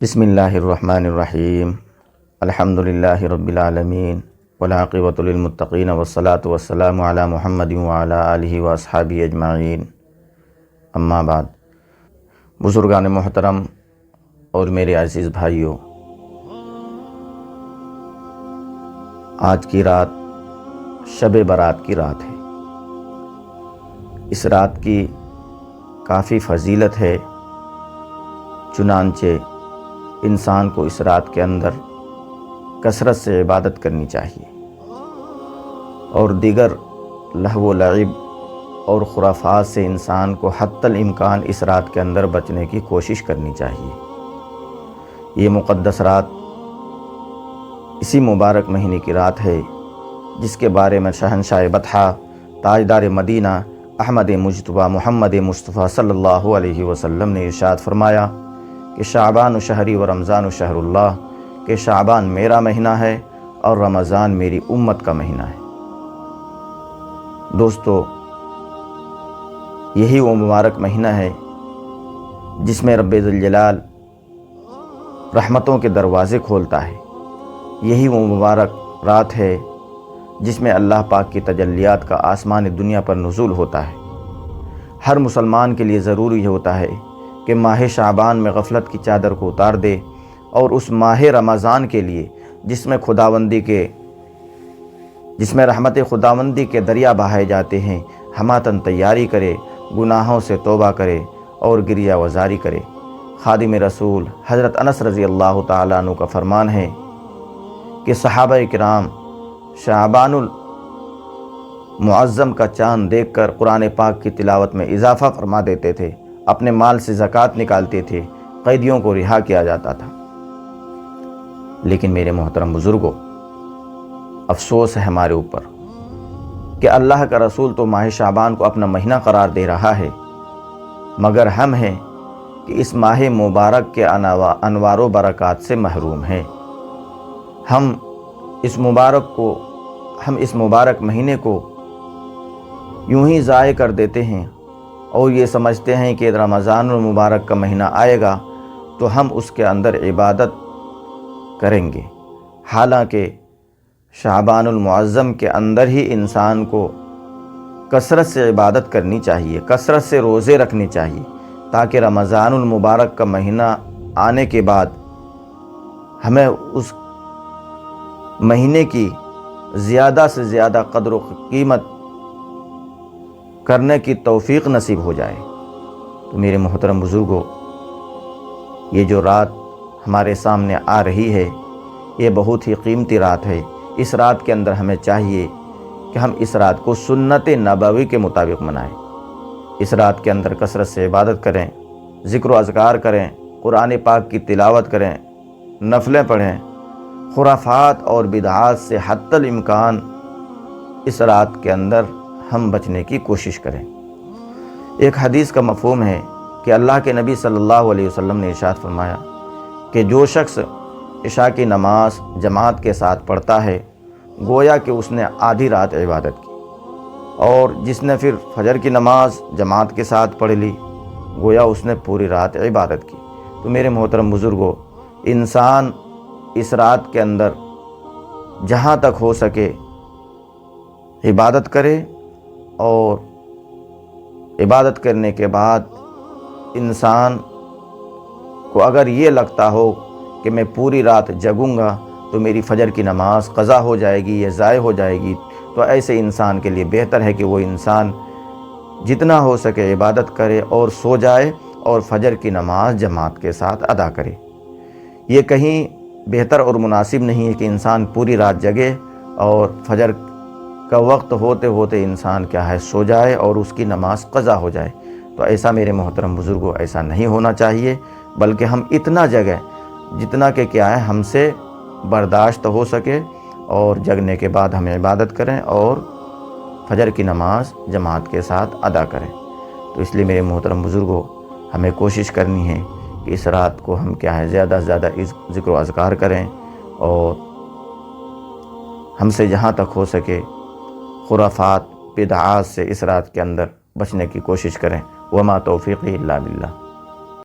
بسم اللہ الرحمن الرحیم الحمد للہ رب العالمین والعاقبۃ للمتقین والصلاة والسلام علی محمد وعلی آلہ واصحابہ اجمعین، اما بعد۔ بزرگان محترم اور میرے عزیز بھائیوں، آج کی رات شب برات کی رات ہے۔ اس رات کی کافی فضیلت ہے، چنانچہ انسان کو اس رات کے اندر کثرت سے عبادت کرنی چاہیے اور دیگر لہو و لعب اور خرافات سے انسان کو حتی الامکان اس رات کے اندر بچنے کی کوشش کرنی چاہیے۔ یہ مقدس رات اسی مبارک مہینے کی رات ہے جس کے بارے میں شہنشاہ بطحہ تاجدار مدینہ احمد مجتبیٰ محمد مصطفیٰ صلی اللہ علیہ وسلم نے ارشاد فرمایا کہ شعبان شہری و رمضان شہر اللہ، کہ شعبان میرا مہینہ ہے اور رمضان میری امت کا مہینہ ہے۔ دوستو، یہی وہ مبارک مہینہ ہے جس میں رب ذوالجلال رحمتوں کے دروازے کھولتا ہے۔ یہی وہ مبارک رات ہے جس میں اللہ پاک کی تجلیات کا آسمان دنیا پر نزول ہوتا ہے۔ ہر مسلمان کے لیے ضروری ہوتا ہے کہ ماہ شعبان میں غفلت کی چادر کو اتار دے اور اس ماہ رمضان کے لیے جس میں رحمت خداوندی کے دریا بہائے جاتے ہیں، ہماتن تیاری کرے، گناہوں سے توبہ کرے اور گریہ وزاری کرے۔ خادم رسول حضرت انس رضی اللہ تعالیٰ عنہ کا فرمان ہے کہ صحابہ کرام شعبان المعظم کا چاند دیکھ کر قرآن پاک کی تلاوت میں اضافہ فرما دیتے تھے، اپنے مال سے زکوٰۃ نکالتے تھے، قیدیوں کو رہا کیا جاتا تھا۔ لیکن میرے محترم بزرگوں، افسوس ہے ہمارے اوپر کہ اللہ کا رسول تو ماہ شعبان کو اپنا مہینہ قرار دے رہا ہے، مگر ہم ہیں کہ اس ماہ مبارک کے انوار و برکات سے محروم ہیں۔ ہم اس مبارک مہینے کو یوں ہی ضائع کر دیتے ہیں اور یہ سمجھتے ہیں کہ رمضان المبارک کا مہینہ آئے گا تو ہم اس کے اندر عبادت کریں گے، حالانکہ شعبان المعظم کے اندر ہی انسان کو کثرت سے عبادت کرنی چاہیے، کثرت سے روزے رکھنے چاہیے، تاکہ رمضان المبارک کا مہینہ آنے کے بعد ہمیں اس مہینے کی زیادہ سے زیادہ قدر و قیمت کرنے کی توفیق نصیب ہو جائے۔ تو میرے محترم بزرگوں، یہ جو رات ہمارے سامنے آ رہی ہے یہ بہت ہی قیمتی رات ہے۔ اس رات کے اندر ہمیں چاہیے کہ ہم اس رات کو سنت نبوی کے مطابق منائیں۔ اس رات کے اندر کثرت سے عبادت کریں، ذکر و اذکار کریں، قرآن پاک کی تلاوت کریں، نفلیں پڑھیں، خرافات اور بدعات سے حتی الامکان اس رات کے اندر ہم بچنے کی کوشش کریں۔ ایک حدیث کا مفہوم ہے کہ اللہ کے نبی صلی اللہ علیہ وسلم نے ارشاد فرمایا کہ جو شخص عشاء کی نماز جماعت کے ساتھ پڑھتا ہے گویا کہ اس نے آدھی رات عبادت کی، اور جس نے پھر فجر کی نماز جماعت کے ساتھ پڑھ لی گویا اس نے پوری رات عبادت کی۔ تو میرے محترم بزرگوں، انسان اس رات کے اندر جہاں تک ہو سکے عبادت کرے، اور عبادت کرنے کے بعد انسان کو اگر یہ لگتا ہو کہ میں پوری رات جگوں گا تو میری فجر کی نماز قضا ہو جائے گی یا ضائع ہو جائے گی، تو ایسے انسان کے لیے بہتر ہے کہ وہ انسان جتنا ہو سکے عبادت کرے اور سو جائے اور فجر کی نماز جماعت کے ساتھ ادا کرے۔ یہ کہیں بہتر اور مناسب نہیں ہے کہ انسان پوری رات جگے اور فجر کا وقت ہوتے ہوتے انسان کیا ہے سو جائے اور اس کی نماز قضا ہو جائے۔ تو ایسا میرے محترم بزرگوں ایسا نہیں ہونا چاہیے، بلکہ ہم اتنا جگیں جتنا کہ کیا ہے ہم سے برداشت ہو سکے، اور جگنے کے بعد ہم عبادت کریں اور فجر کی نماز جماعت کے ساتھ ادا کریں۔ تو اس لیے میرے محترم بزرگوں، ہمیں کوشش کرنی ہے کہ اس رات کو ہم کیا ہے زیادہ سے زیادہ ذکر و اذکار کریں، اور ہم سے جہاں تک ہو سکے خرافات بدعات سے اس رات کے اندر بچنے کی کوشش کریں۔ وما توفیقی الا باللہ۔